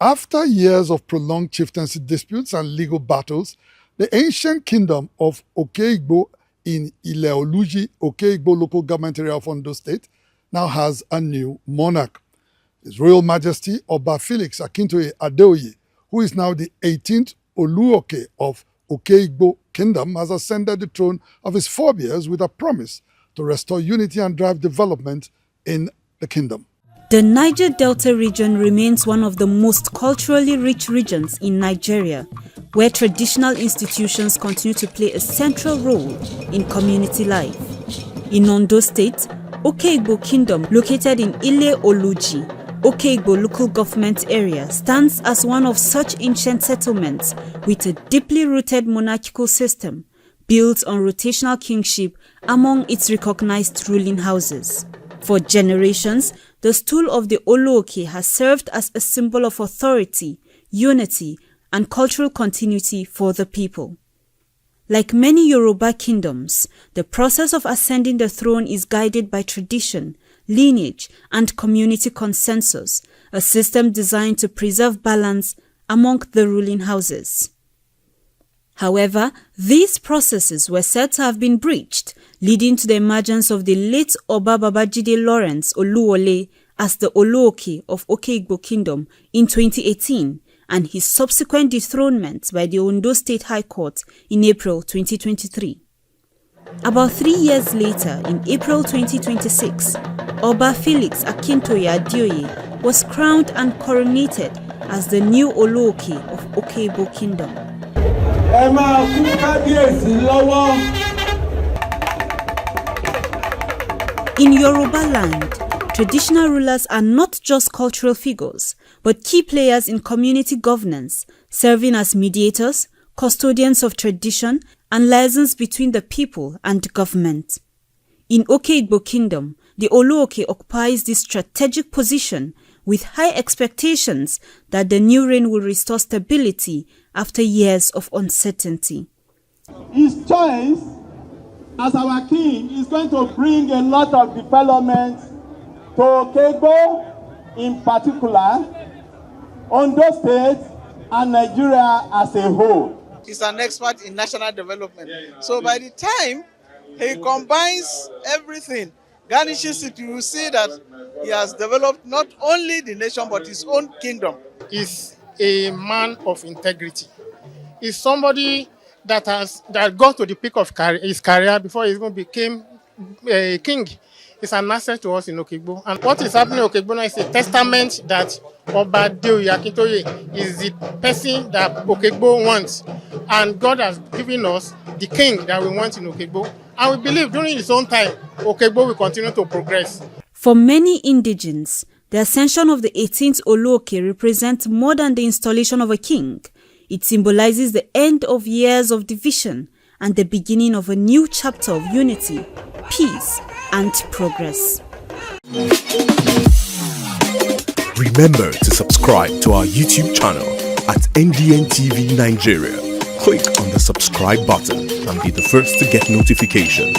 After years of prolonged chieftaincy disputes and legal battles, the ancient kingdom of Oke-Igbo in Ile-Oluji, Oke-Igbo local government area of Ondo State, now has a new monarch. His Royal Majesty Oba Felix Akintoye Adeoye, who is now the 18th Oluoke of Oke-Igbo Kingdom, has ascended the throne of his forebears with a promise to restore unity and drive development in the kingdom. The Niger Delta region remains one of the most culturally rich regions in Nigeria, where traditional institutions continue to play a central role in community life. In Ondo State, Oke-Igbo Kingdom, located in Ile-Oluji, Oke-Igbo local government area, stands as one of such ancient settlements with a deeply rooted monarchical system built on rotational kingship among its recognized ruling houses. For generations, the stool of the Oluoke has served as a symbol of authority, unity, and cultural continuity for the people. Like many Yoruba kingdoms, the process of ascending the throne is guided by tradition, lineage, and community consensus, a system designed to preserve balance among the ruling houses. However, these processes were said to have been breached, leading to the emergence of the late Oba Babajide Lawrence Oluwole as the Oluoke of Oke-Igbo Kingdom in 2018, and his subsequent dethronement by the Ondo State High Court in April 2023. About 3 years later, in April 2026, Oba Felix Akintoye Adeoye was crowned and coronated as the new Oluoke of Oke-Igbo Kingdom. In Yoruba land, traditional rulers are not just cultural figures, but key players in community governance, serving as mediators, custodians of tradition, and liaisons between the people and government. In Oke-Igbo Kingdom, the Oluoke occupies this strategic position with high expectations that the new reign will restore stability after years of uncertainty. His choice as our king is going to bring a lot of development to Oke-Igbo in particular, Ondo State, and Nigeria as a whole. He's an expert in national development. So by the time he combines everything, garnishes it, you will see that he has developed not only the nation but his own kingdom. He's a man of integrity. He's somebody that got to the peak of his career before he even became a king. It's an asset to us in Oke-Igbo. And what is happening in Oke-Igbo now is a testament that Oba Adeoye Akintoye is the person that Oke-Igbo wants. And God has given us the king that we want in Oke-Igbo. And we believe during his own time, Oke-Igbo will continue to progress. For many indigenes, the ascension of the 18th Oluoke represents more than the installation of a king. It symbolizes the end of years of division and the beginning of a new chapter of unity, peace, and progress. Remember to subscribe to our YouTube channel at NDN TV Nigeria. Click on the subscribe button and be the first to get notifications.